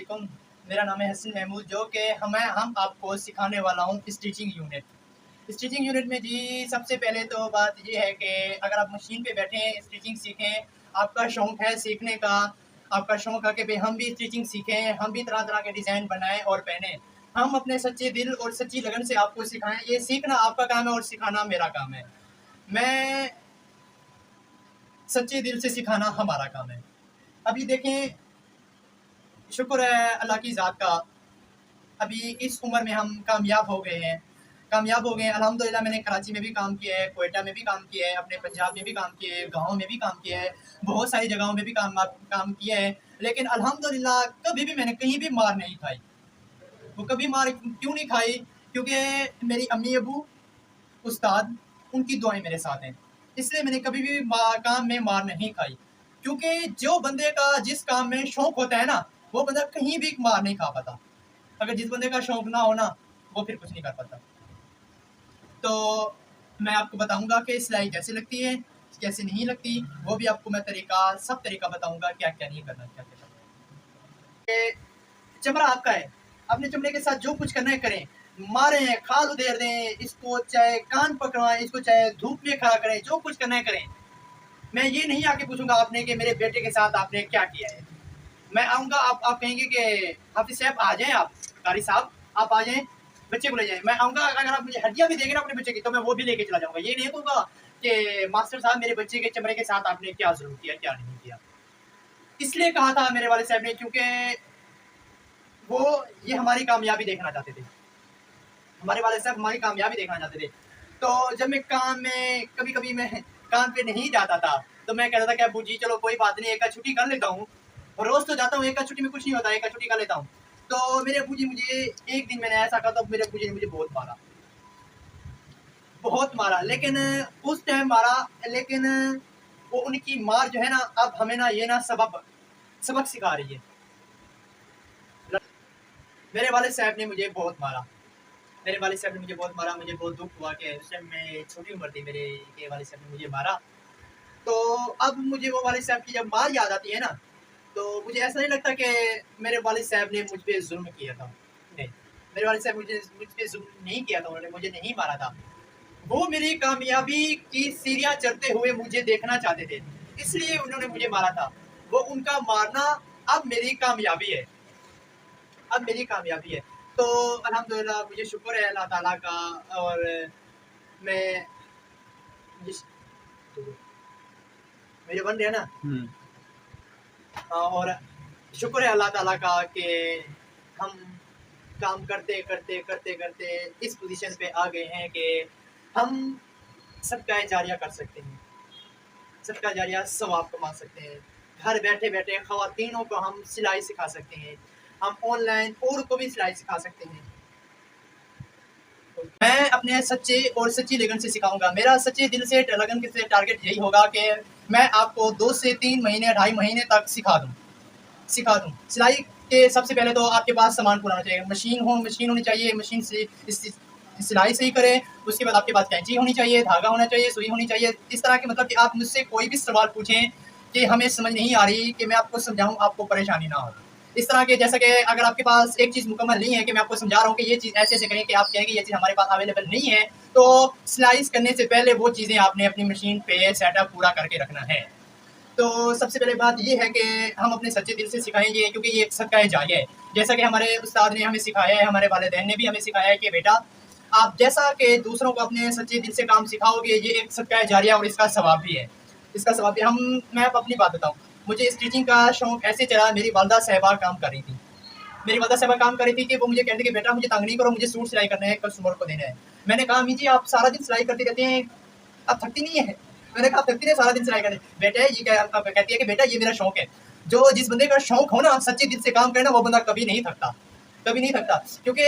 वालेकुम। मेरा नाम है हसन महमूद, जो कि हम आपको सिखाने वाला हूँ स्टिचिंग यूनिट। स्टिचिंग यूनिट में जी सबसे पहले तो बात ये है कि अगर आप मशीन पे बैठे हैं, स्टिचिंग सीखें, आपका शौक़ है सीखने का, आपका शौक़ है कि भाई हम भी स्टिचिंग सीखें, हम भी तरह-तरह के डिज़ाइन बनाएँ और पहनें। हम अपने सच्चे दिल और सच्ची लगन से आपको सिखाएँ। ये सीखना आपका काम है और सिखाना मेरा काम है। मैं सच्चे दिल से सिखाना हमारा काम है। अभी देखें, शुक्र है अल्लाह की ज़ात का, अभी इस उम्र में हम कामयाब हो गए हैं। अल्हम्दुलिल्लाह। मैंने कराची में भी काम किया है, क्वेटा में भी काम किया है, अपने पंजाब में भी काम किया है, गाँव में भी काम किया है, बहुत सारी जगहों में भी काम किया है। लेकिन अल्हम्दुलिल्लाह कभी भी मैंने कहीं भी मार नहीं खाई। वो कभी मार क्यों नहीं खाई? क्योंकि मेरी अम्मी-अबू, उस्ताद, उनकी दुआएँ मेरे साथ हैं। इसलिए मैंने कभी भी काम में मार नहीं खाई। क्योंकि जो बंदे का जिस काम में शौक़ होता है ना, वो बंदा कहीं भी मार नहीं खा पाता। अगर जिस बंदे का शौक़ ना हो ना, वो फिर कुछ नहीं कर पाता। तो मैं आपको बताऊँगा कि सिलाई कैसे लगती है, कैसे नहीं लगती, वो भी आपको मैं सब तरीका बताऊँगा, क्या-क्या नहीं करना, क्या-क्या करना है। चमड़ा आपका है, अपने चमड़े के साथ जो कुछ करना है करें। मारें, खाल उधेड़ दें, इसको चाहे कान पकड़वाएँ, इसको चाहे धूप में खड़ा करें, जो कुछ करना है करें। मैं ये नहीं आके पूछूँगा आपने कि मेरे बेटे के साथ आपने क्या किया है। मैं आऊँगा, आप कहेंगे कि हाफ़िज़ साहब आ जाएँ आप, कारी साहब आप आ जाएँ, बच्चे को ले जाएँ। मैं आऊँगा, अगर आप मुझे हड्डियाँ भी देंगे ना अपने बच्चे की, तो मैं वो भी लेके चला जाऊँगा। ये नहीं कहूँगा कि मास्टर साहब मेरे बच्चे के चमड़े के साथ आपने क्या ज़ुल्म किया, क्या नहीं किया। इसलिए कहा था मेरे वालिद साहब ने, क्योंकि वो ये हमारी कामयाबी देखना चाहते थे। हमारे वालिद साहब हमारी कामयाबी देखना चाहते थे। तो जब मैं काम में कभी-कभी मैं काम पे नहीं जाता था, तो मैं कहता था कि अब्बू जी चलो कोई बात नहीं, एक आध छुट्टी कर लेता हूँ। रोज़ तो जाता हूँ, एक आध छुट्टी में कुछ नहीं होता, एक आध छुट्टी कर लेता हूँ। तो मेरे अब्बू जी मुझे एक दिन मैंने ऐसा कहा, तो मेरे अब्बू जी ने मुझे बहुत मारा। बहुत मारा, लेकिन उस टाइम मारा, लेकिन वो उनकी मार जो है ना, अब हमें ना ये ना सबक सिखा रही है। मेरे वालिद साहब ने मुझे बहुत मारा। मेरे वालिद साहब ने मुझे बहुत मारा, मुझे बहुत दुःख हुआ कि उस टाइम मैं छोटी उम्र थी मेरे के वालिद साहब ने मुझे मारा। तो अब मुझे वो वालिद साहब की जब मार याद आती है ना, तो मुझे ऐसा नहीं लगता कि मेरे वालिद साहब ने मुझ पे ज़ुल्म किया था। नहीं, मेरे वालिद साहब मुझ पे ज़ुल्म नहीं किया था, उन्होंने मुझे नहीं मारा था। वो मेरी कामयाबी की सीढ़ियाँ चढ़ते हुए मुझे देखना चाहते थे, इसलिए उन्होंने मुझे मारा था। वो उनका मारना अब मेरी कामयाबी है। अब मेरी कामयाबी है। तो अल्हम्दुलिल्लाह मुझे शुक्र है अल्लाह ताला का, और मैं जिस मेरे बन रहे हैं ना, और शुक्र है अल्लाह ताला का कि हम काम करते इस पोजीशन पे आ गए हैं कि हम सदका जारिया कर सकते हैं। सदका जारिया सवाब कमा सकते हैं। घर बैठे-बैठे ख़वातीनों को हम सिलाई सिखा सकते हैं। हम ऑनलाइन औरों को भी सिलाई सिखा सकते हैं। मैं अपने सच्चे और सच्ची लगन से सिखाऊँगा। मेरा सच्चे दिल से लगन से टारगेट यही होगा कि मैं आपको 2 से 3 महीने, ढाई महीने तक सिखा दूँ। सिलाई के सबसे पहले तो आपके पास सामान पूरा होना चाहिए। मशीन होनी चाहिए, मशीन से सिलाई सही करें। उसके बाद आपके पास कैंची होनी चाहिए, धागा होना चाहिए, सुई होनी चाहिए। इस तरह के मतलब कि आप मुझसे कोई भी सवाल पूछें कि हमें समझ नहीं आ रही, कि मैं आपको समझाऊँ, आपको परेशानी ना हो। इस तरह के, जैसा कि अगर आपके पास एक चीज़ मुकम्मल नहीं है कि मैं आपको समझा रहा हूँ कि ये चीज़ ऐसे-ऐसे करें, कि आप कहेंगे ये चीज़ हमारे पास अवेलेबल नहीं है, तो सिलाई करने से पहले वो चीज़ें आपने अपनी मशीन पे सेटअप पूरा करके रखना है। तो सबसे पहले बात ये है कि हम अपने सच्चे दिल से सिखाएँगे, क्योंकि ये एक सदका जारिया है। जैसा कि हमारे उस्ताद ने हमें सिखाया है, हमारे वालिदैन ने भी हमें सिखाया है कि बेटा, आप जैसा कि दूसरों को अपने सच्चे दिल से काम सिखाओगे, ये एक सदका जारिया और इसका सवाब भी है। इसका सवाब भी मैं अब अपनी बात बताऊँ। मुझे स्टिचिंग का शौक़ ऐसे चढ़ा, मेरी वालिदा साहिबा काम कर रही थी। मेरी वालिदा साहिबा काम कर रही थी कि वो मुझे कहती कि बेटा मुझे तंग नहीं करो, मुझे सूट सिलाई करने हैं, कस्टमर को देना है। मैंने कहा अम्मी जी आप सारा दिन सिलाई करती रहती हैं, आप थकती नहीं है? मैंने कहा थकती नहीं, सारा दिन सिलाई करते। बेटे ये कहती है कि बेटा ये मेरा शौक़ है। जो जिस बंदे का शौक़ हो ना, सच्चे दिल से काम करे ना, वो बंदा कभी नहीं थकता, कभी नहीं थकता। क्योंकि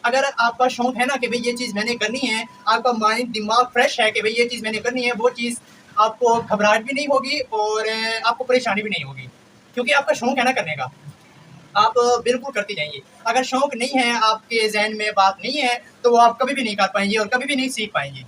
अगर आपका शौक़ है ना कि भई ये चीज़ मैंने करनी है, आपका माइंड दिमाग फ्रेश है कि भई ये चीज़ मैंने करनी है, वो चीज़ आपको घबराहट भी नहीं होगी और आपको परेशानी भी नहीं होगी। क्योंकि आपका शौक़ है ना करने का, आप बिल्कुल करती जाएँगी। अगर शौक़ नहीं है, आपके ज़हन में बात नहीं है, तो वो आप कभी भी नहीं कर पाएँगी और कभी भी नहीं सीख पाएँगी।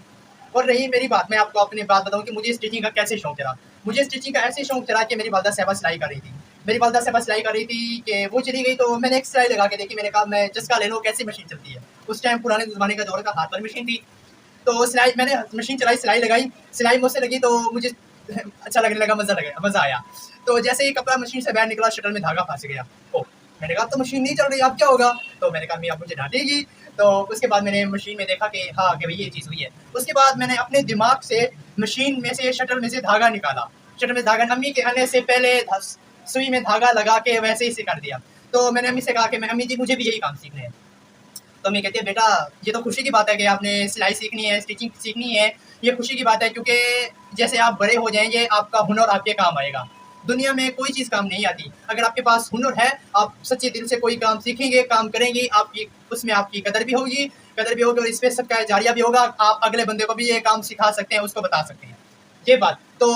और रही मेरी बात, मैं आपको अपनी बात बताऊँ कि मुझे स्टिचिंग का कैसे शौक़ चढ़ा। मुझे स्टिचिंग का ऐसे शौक़ चढ़ा कि मेरी वालिदा साहिबा सिलाई कर रही थी। मेरी वालदा साहब सिलाई कर रही थी कि वो चली गई, तो मैंने एक सिलाई लगा के देखी। मैंने कहा मैं चस्का ले लो कैसी मशीन चलती है। उस टाइम पुराने ज़माने का दौर का हाथ वाली मशीन थी। तो सिलाई मैंने मशीन चलाई, सिलाई लगाई, सिलाई मुझसे लगी तो मुझे अच्छा लगने लगा, मज़ा आया। तो जैसे ही कपड़ा मशीन से बाहर निकला, शटल में धागा फंस गया। ओह! मैंने कहा अब तो मशीन नहीं चल रही, अब क्या होगा? तो मैंने कहा अम्मी अब मुझे डांटेगी। तो उसके बाद मैंने मशीन में देखा कि हाँ, कि भई ये चीज़ हुई है। उसके बाद मैंने अपने दिमाग से मशीन में से, शटल में से धागा निकाला। शटल में धागा अम्मी के आने से पहले सुई में धागा लगा के वैसे ही से कर दिया। तो मैंने अम्मी से कहा कि मैं अम्मी जी मुझे भी यही काम सीखने हैं। तो अम्मी कहती है बेटा ये तो खुशी की बात है कि आपने सिलाई सीखनी है, स्टिचिंग सीखनी है। ये खुशी की बात है क्योंकि जैसे आप बड़े हो जाएँगे आपका हुनर आपके काम आएगा। दुनिया में कोई चीज़ काम नहीं आती। अगर आपके पास हुनर है, आप सच्चे दिल से कोई काम सीखेंगे, काम करेंगी, आपकी उसमें आपकी कदर भी होगी और इसमें सदका जारिया भी होगा। आप अगले बंदे को भी ये काम सिखा सकते हैं, उसको बता सकते हैं। ये बात। तो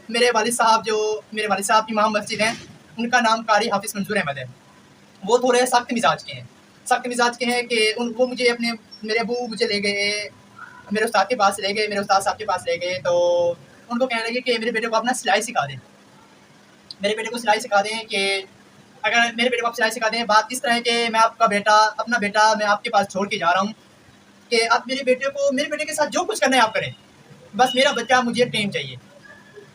मेरे वालिद साहब इमाम मस्जिद हैं, उनका नाम कारी हाफ़िज़ मंजूर अहमद है। वो थोड़े सख्त मिजाज के हैं। सख्त मिजाज के हैं कि वो मुझे अपने मेरे अबू मुझे ले गए, मेरे उस्ताद के पास ले गए, मेरे उस्ताद साहब के पास ले गए। तो उनको कहने लगे कि मेरे बेटे को आप ना सिलाई सिखा दें। मेरे बेटे को सिलाई सिखा दें कि अगर मेरे बेटे को आप सिलाई सिखा दें, बात इस तरह है कि मैं आपका बेटा, अपना बेटा मैं आपके पास छोड़ के जा रहा हूँ कि आप मेरे बेटे के साथ जो कुछ करना है आप करें। बस मेरा बच्चा मुझे टेम चाहिए।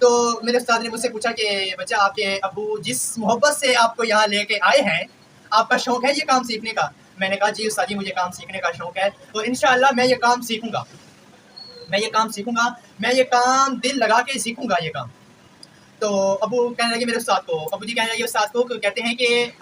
तो मेरे उस्ताद ने मुझसे पूछा कि बच्चा आपके अब्बू जिस मोहब्बत से आपको यहाँ लेके आए हैं, आपका शौक है ये काम सीखने का? मैंने कहा जी उस्ताद जी मुझे काम सीखने का शौक है, तो इंशाअल्लाह मैं ये काम सीखूँगा। मैं ये काम दिल लगा के सीखूँगा ये काम। तो अबू कहने लगे मेरे उस्ताद को, अबू जी कहने लगे उस्ताद को, कहते हैं कि